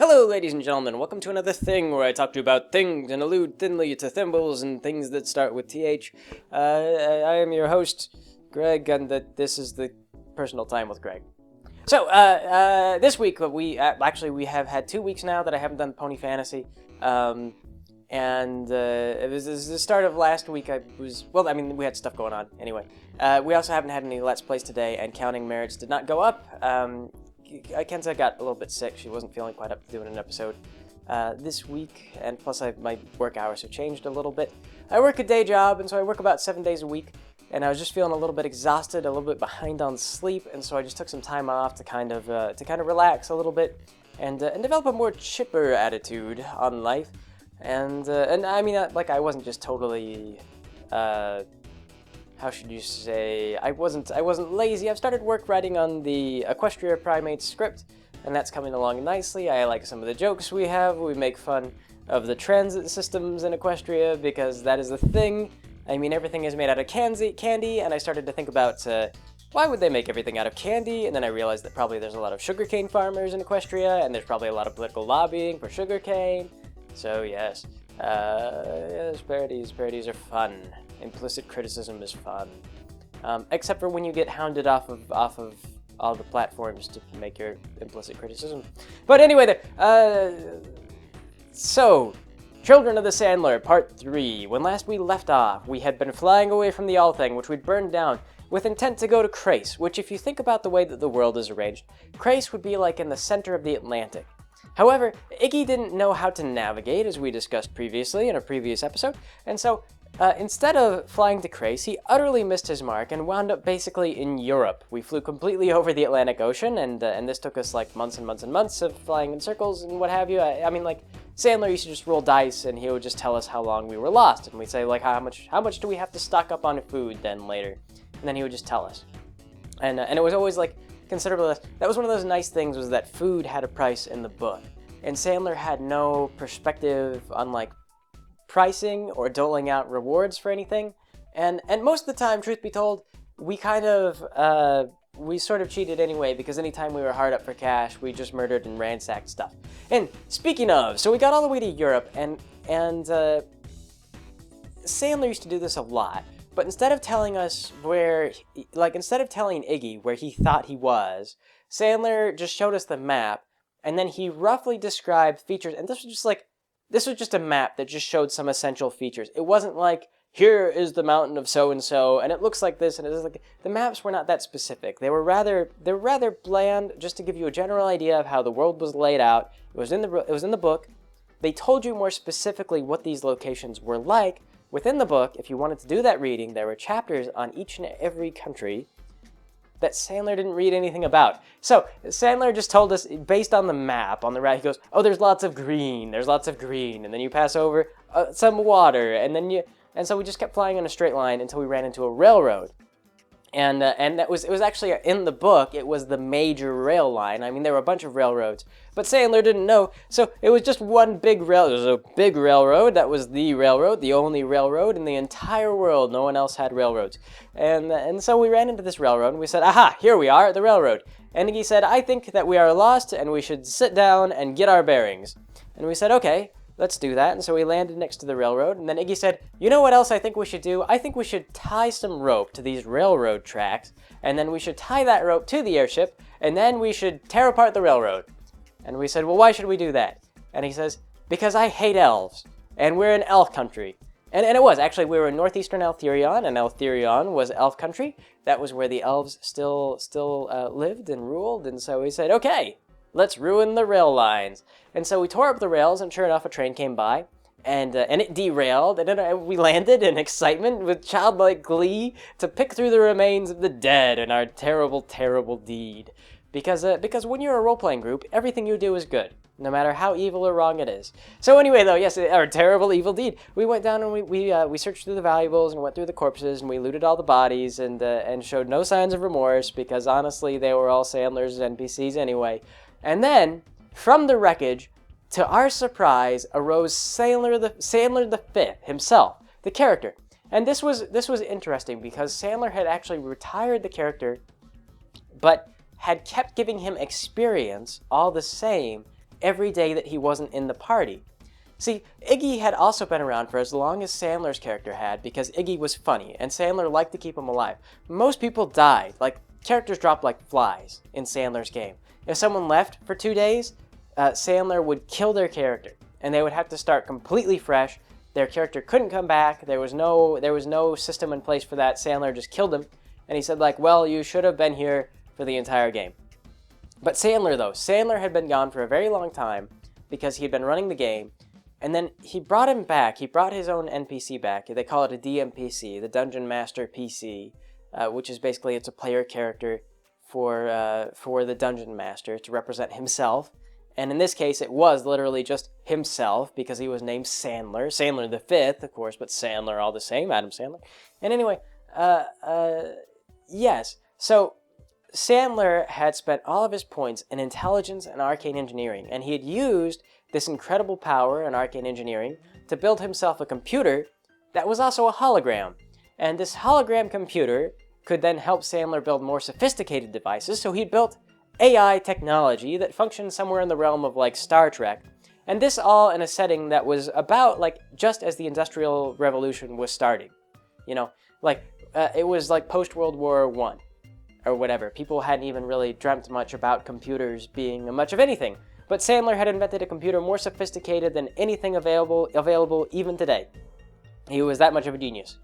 Hello, ladies and gentlemen. Welcome to another thing where I talk to you about things and allude thinly to thimbles and things that start with TH. I am your host, Greg, and this is the personal time with Greg. So, this week we have had 2 weeks now that I haven't done Pony Fantasy. It was the start of last week. We had stuff going on anyway. We also haven't had any Let's Plays today, and counting merits did not go up. Kenza got a little bit sick. She wasn't feeling quite up to doing an episode this week, and plus my work hours have changed a little bit. I work a day job, and so I work about 7 days a week, and I was just feeling a little bit exhausted, a little bit behind on sleep, and so I just took some time off to kind of relax a little bit and develop a more chipper attitude on life. I wasn't just totally. How should you say? I wasn't lazy. I've started work writing on the Equestria Primates script, and that's coming along nicely. I like some of the jokes we have. We make fun of the transit systems in Equestria because that is the thing. I mean, everything is made out of candy, and I started to think about why would they make everything out of candy? And then I realized that probably there's a lot of sugarcane farmers in Equestria, and there's probably a lot of political lobbying for sugarcane. So yes, parodies are fun. Implicit criticism is fun, except for when you get hounded off of all the platforms to make your implicit criticism. But anyway, so Children of the Sandler, Part 3. When last we left off, we had been flying away from the All-Thing, which we'd burned down, with intent to go to Crace, which if you think about the way that the world is arranged, Crace would be like in the center of the Atlantic. However, Iggy didn't know how to navigate, as we discussed previously in a previous episode, and so instead of flying to Crace, he utterly missed his mark and wound up basically in Europe. We flew completely over the Atlantic Ocean, and this took us like months and months and months of flying in circles and what have you. Sandler used to just roll dice, and he would just tell us how long we were lost, and we'd say like, how much do we have to stock up on food then later, and then he would just tell us, and it was always like considerably less. That was one of those nice things, was that food had a price in the book, and Sandler had no perspective on like pricing or doling out rewards for anything, and most of the time, truth be told, we sort of cheated anyway, because anytime we were hard up for cash, we just murdered and ransacked stuff. And speaking of, so we got all the way to Europe, and Sandler used to do this a lot, but instead of telling us instead of telling Iggy where he thought he was, Sandler just showed us the map, and then he roughly described features, and this was just a map that just showed some essential features. It wasn't like, here is the mountain of so-and-so, and it looks like this, and it is like... The maps were not that specific. They were rather bland, just to give you a general idea of how the world was laid out. It was in the book. They told you more specifically what these locations were like. Within the book, if you wanted to do that reading, there were chapters on each and every country that Sandler didn't read anything about. So Sandler just told us, based on the map, on the right, he goes, oh, there's lots of green, and then you pass over some water, and so we just kept flying on a straight line until we ran into a railroad. And it was actually in the book, it was the major rail line. I mean, there were a bunch of railroads, but Sandler didn't know, so it was just one big rail. It was a big railroad. That was the railroad, the only railroad in the entire world. No one else had railroads. And so we ran into this railroad, and we said, aha, here we are at the railroad. And he said, I think that we are lost, and we should sit down and get our bearings. And we said, okay, let's do that. And so we landed next to the railroad, and then Iggy said, you know what else I think we should do? I think we should tie some rope to these railroad tracks, and then we should tie that rope to the airship, and then we should tear apart the railroad. And we said, well, why should we do that? And he says, because I hate elves, and we're in elf country. And it was, actually, we were in northeastern Eltherion, and Eltherion was elf country. That was where the elves still lived and ruled, and so we said, okay, let's ruin the rail lines. And so we tore up the rails, and sure enough, a train came by, and it derailed, and then we landed in excitement with childlike glee to pick through the remains of the dead in our terrible, terrible deed. Because when you're a role-playing group, everything you do is good, no matter how evil or wrong it is. So anyway, though, yes, our terrible evil deed. We went down and we searched through the valuables and went through the corpses, and we looted all the bodies and showed no signs of remorse, because honestly, they were all Sandler's NPCs anyway. And then, from the wreckage, to our surprise, arose Sandler the Fifth himself, the character. And this was interesting, because Sandler had actually retired the character, but had kept giving him experience all the same every day that he wasn't in the party. See, Iggy had also been around for as long as Sandler's character had because Iggy was funny, and Sandler liked to keep him alive. Most people died, like characters dropped like flies in Sandler's game. If someone left for 2 days, Sandler would kill their character, and they would have to start completely fresh. Their character couldn't come back. There was no system in place for that. Sandler just killed him, and he said like, well, you should have been here for the entire game. But Sandler had been gone for a very long time because he had been running the game. And then he brought him back. He brought his own NPC back. They call it a DMPC, the Dungeon Master PC, which is basically it's a player character for the Dungeon Master to represent himself. And in this case, it was literally just himself because he was named Sandler. Sandler the Fifth, of course, but Sandler all the same, Adam Sandler. And anyway, yes. So Sandler had spent all of his points in intelligence and arcane engineering, and he had used this incredible power in arcane engineering to build himself a computer that was also a hologram. And this hologram computer could then help Sandler build more sophisticated devices, so he built AI technology that functioned somewhere in the realm of like Star Trek. And this all in a setting that was about like just as the Industrial Revolution was starting. You know, like it was like post-World War I or whatever. People hadn't even really dreamt much about computers being much of anything. But Sandler had invented a computer more sophisticated than anything available even today. He was that much of a genius.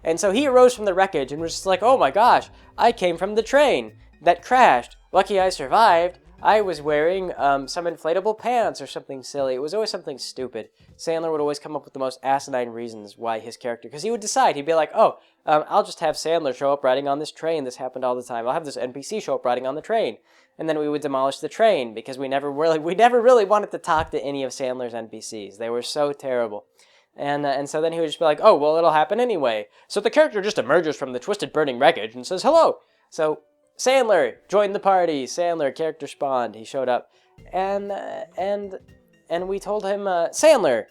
And so he arose from the wreckage and was just like, oh my gosh, I came from the train that crashed. Lucky I survived. I was wearing some inflatable pants or something silly. It was always something stupid. Sandler would always come up with the most asinine reasons why his character, because he would decide, he'd be like, oh, I'll just have Sandler show up riding on this train. This happened all the time. I'll have this NPC show up riding on the train. And then we would demolish the train because we never really wanted to talk to any of Sandler's NPCs. They were so terrible. And so then he would just be like, oh, well, it'll happen anyway. So the character just emerges from the twisted burning wreckage and says, hello. So Sandler joined the party. Sandler, character spawned. He showed up. And we told him, Sandler,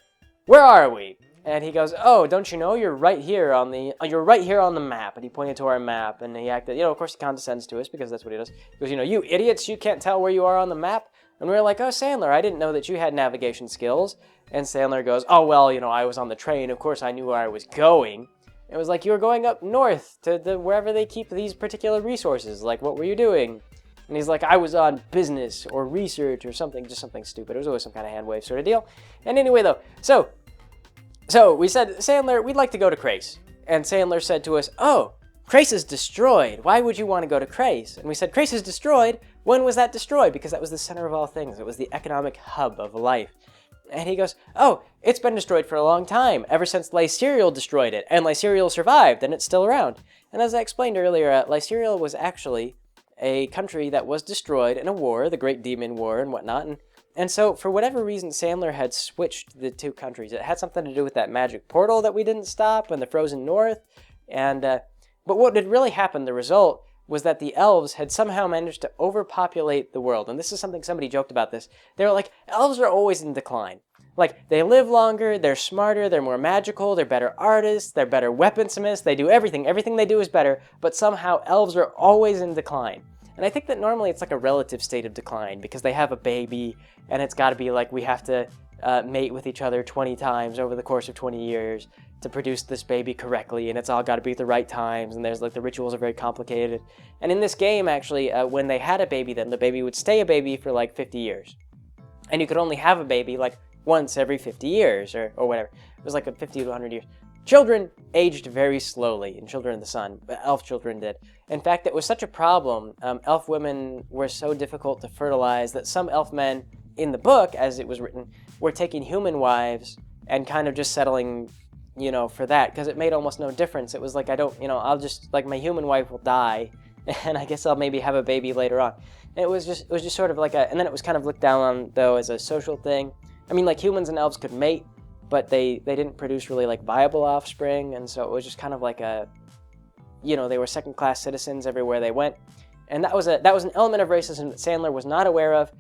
where are we? And he goes, oh, don't you know you're right here on the map. And he pointed to our map, and he acted, of course he condescends to us because that's what he does. He goes, you idiots, you can't tell where you are on the map? And we were like, oh, Sandler, I didn't know that you had navigation skills. And Sandler goes, oh, well, I was on the train. Of course I knew where I was going. It was like, you were going up north to wherever they keep these particular resources. Like, what were you doing? And he's like, I was on business or research or something, just something stupid. It was always some kind of hand wave sort of deal. And anyway, though, so we said, Sandler, we'd like to go to Crace. And Sandler said to us, oh, Crace is destroyed. Why would you want to go to Crace? And we said, Crace is destroyed? When was that destroyed? Because that was the center of all things. It was the economic hub of life. And he goes, oh, it's been destroyed for a long time, ever since Lyserial destroyed it. And Lyserial survived, and it's still around. And as I explained earlier, Lyserial was actually a country that was destroyed in a war, the Great Demon War and whatnot. And so, for whatever reason, Sandler had switched the two countries. It had something to do with that magic portal that we didn't stop and the Frozen North. But what had really happened, the result, was that the elves had somehow managed to overpopulate the world. And this is something somebody joked about this. They were like, elves are always in decline. Like, they live longer, they're smarter, they're more magical, they're better artists, they're better weaponsmiths, they do everything. Everything they do is better, but somehow elves are always in decline. And I think that normally it's like a relative state of decline because they have a baby and it's got to be like we have to mate with each other 20 times over the course of 20 years to produce this baby correctly, and it's all got to be at the right times, and there's like the rituals are very complicated. And in this game, actually, when they had a baby, then the baby would stay a baby for like 50 years. And you could only have a baby like once every 50 years or whatever. It was like a 50 to 100 years. Children aged very slowly in Children of the Sun, but elf children did. In fact, it was such a problem, elf women were so difficult to fertilize that some elf men in the book, as it was written, were taking human wives and kind of just settling, for that, because it made almost no difference. It was like, I'll just, like, my human wife will die, and I guess I'll maybe have a baby later on. And it was just sort of like and then it was kind of looked down on, though, as a social thing. I mean, like, humans and elves could mate, but they didn't produce really, like, viable offspring, and so it was just kind of like they were second-class citizens everywhere they went. And that was an element of racism that Sandler was not aware of.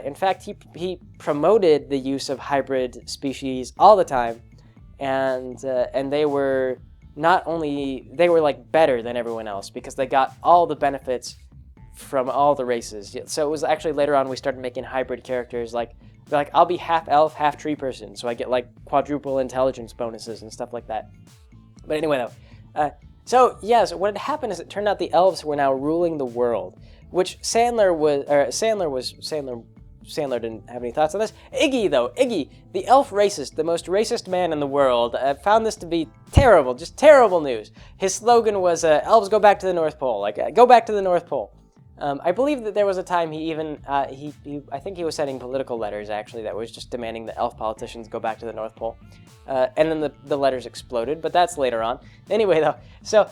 In fact, he promoted the use of hybrid species all the time, and they were like better than everyone else because they got all the benefits from all the races. So it was actually later on we started making hybrid characters, like I'll be half elf, half tree person, so I get like quadruple intelligence bonuses and stuff like that. But anyway, though, so what had happened is it turned out the elves were now ruling the world, which Sandler didn't have any thoughts on this. Iggy, the elf racist, the most racist man in the world, found this to be terrible, just terrible news. His slogan was, elves go back to the North Pole, go back to the North Pole. I believe that there was a time he even, I think he was sending political letters, actually, that was just demanding that elf politicians go back to the North Pole. And then the letters exploded, but that's later on. Anyway, though, so,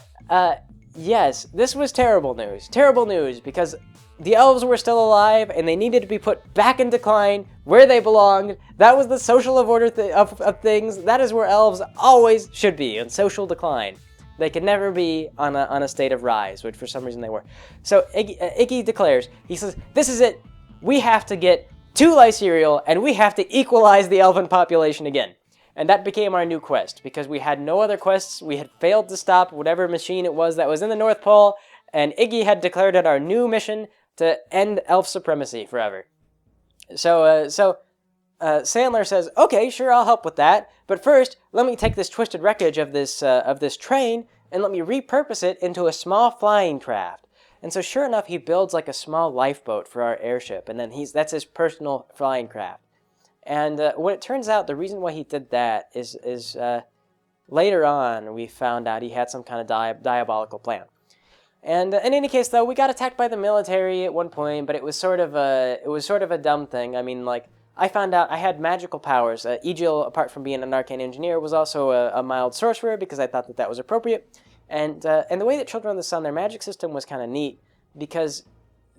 yes, this was terrible news, because the elves were still alive, and they needed to be put back in decline, where they belonged. That was the social order of things. That is where elves always should be, in social decline. They could never be on a state of rise, which for some reason they were. So Iggy declares, he says, this is it. We have to get to Lycerial, and we have to equalize the elven population again. And that became our new quest, because we had no other quests. We had failed to stop whatever machine it was that was in the North Pole, and Iggy had declared it our new mission to end elf supremacy forever. So Sandler says, okay, sure, I'll help with that, but first, let me take this twisted wreckage of this train, and let me repurpose it into a small flying craft. And so sure enough, he builds like a small lifeboat for our airship, and then that's his personal flying craft. And when it turns out, the reason why he did that is later on, we found out he had some kind of diabolical plan. And in any case, though, we got attacked by the military at one point, but it was sort of a dumb thing. I mean, like, I found out I had magical powers. Egil, apart from being an arcane engineer, was also a mild sorcerer, because I thought that was appropriate. And the way that Children of the Sun, their magic system was kind of neat, because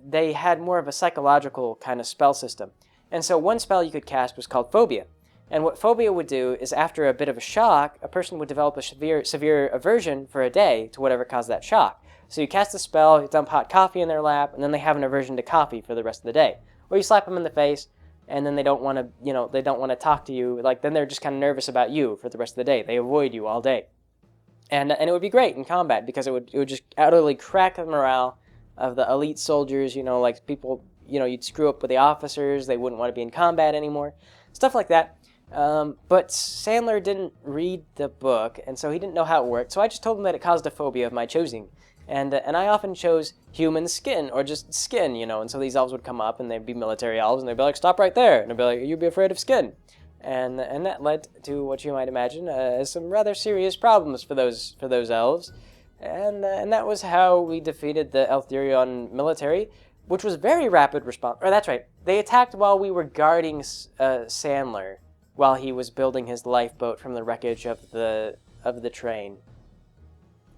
they had more of a psychological kind of spell system. And so one spell you could cast was called Phobia. And what Phobia would do is, after a bit of a shock, a person would develop a severe aversion for a day to whatever caused that shock. So you cast a spell, you dump hot coffee in their lap, and then they have an aversion to coffee for the rest of the day. Or you slap them in the face, and then they don't want to talk to you. Like, then they're just kind of nervous about you for the rest of the day. They avoid you all day. And it would be great in combat, because it would just utterly crack the morale of the elite soldiers. Like people, you'd screw up with the officers. They wouldn't want to be in combat anymore. Stuff like that. But Sandler didn't read the book, and so he didn't know how it worked. So I just told him that it caused a phobia of my choosing. And I often chose human skin, or just skin, and so these elves would come up, and they'd be military elves, and they'd be like, stop right there, and I'd be like, you'd be afraid of skin. And that led to what you might imagine some rather serious problems for those elves. And that was how we defeated the Eltherion military, which was very rapid response. Or that's right, they attacked while we were guarding Sandler, while he was building his lifeboat from the wreckage of the train.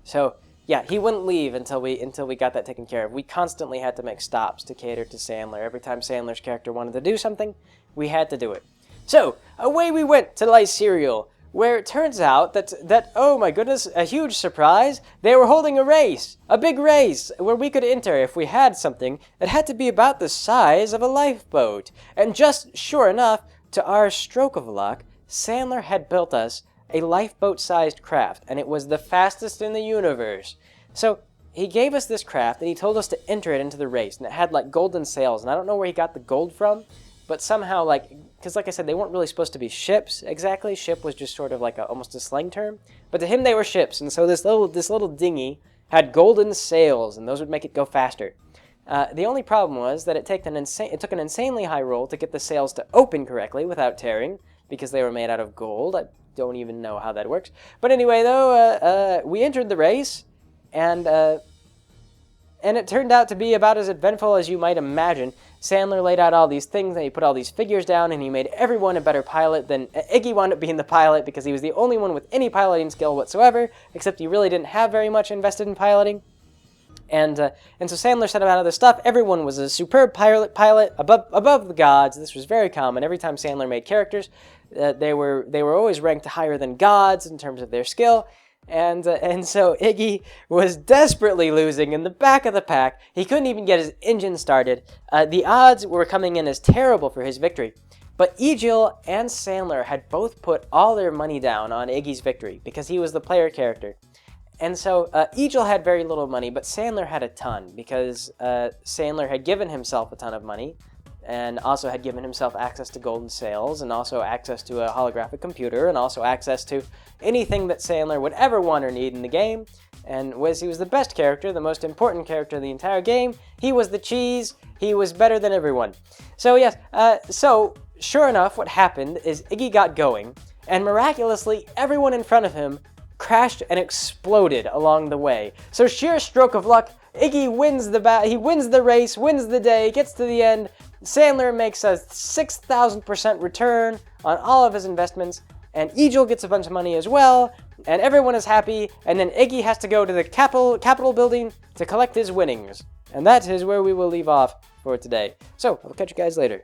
So yeah, he wouldn't leave until we got that taken care of. We constantly had to make stops to cater to Sandler. Every time Sandler's character wanted to do something, we had to do it. So away we went to Lycerial, where it turns out that oh my goodness, a huge surprise, they were holding a big race, where we could enter if we had something that had to be about the size of a lifeboat. And just sure enough, to our stroke of luck, Sandler had built us a lifeboat-sized craft, and it was the fastest in the universe. So he gave us this craft, and he told us to enter it into the race, and it had like golden sails, and I don't know where he got the gold from, but somehow, because like I said, they weren't really supposed to be ships exactly. Ship was just sort of like almost a slang term, but to him they were ships, and so this little dinghy had golden sails, and those would make it go faster. The only problem was that it took an insanely high roll to get the sails to open correctly without tearing, because they were made out of gold. I don't even know how that works. But anyway, though, we entered the race, and it turned out to be about as eventful as you might imagine. Sandler laid out all these things, and he put all these figures down, and he made everyone a better pilot than Iggy wound up being the pilot, because he was the only one with any piloting skill whatsoever, except he really didn't have very much invested in piloting. And so Sandler said about other stuff. Everyone was a superb pilot above the gods. This was very common. Every time Sandler made characters, they were always ranked higher than gods in terms of their skill. And so Iggy was desperately losing in the back of the pack. He couldn't even get his engine started. The odds were coming in as terrible for his victory. But Egil and Sandler had both put all their money down on Iggy's victory, because he was the player character. And so Egil had very little money, but Sandler had a ton, because Sandler had given himself a ton of money, and also had given himself access to golden sails, and also access to a holographic computer, and also access to anything that Sandler would ever want or need in the game. And he was the best character, the most important character in the entire game. He was the cheese. He was better than everyone. So yes, so sure enough, what happened is Iggy got going, and miraculously, everyone in front of him crashed and exploded along the way. So sheer stroke of luck, Iggy wins the race, wins the day, gets to the end. Sandler makes a 6,000% return on all of his investments, and Egil gets a bunch of money as well, and everyone is happy, and then Iggy has to go to the Capitol building to collect his winnings. And that is where we will leave off for today. So, I'll catch you guys later.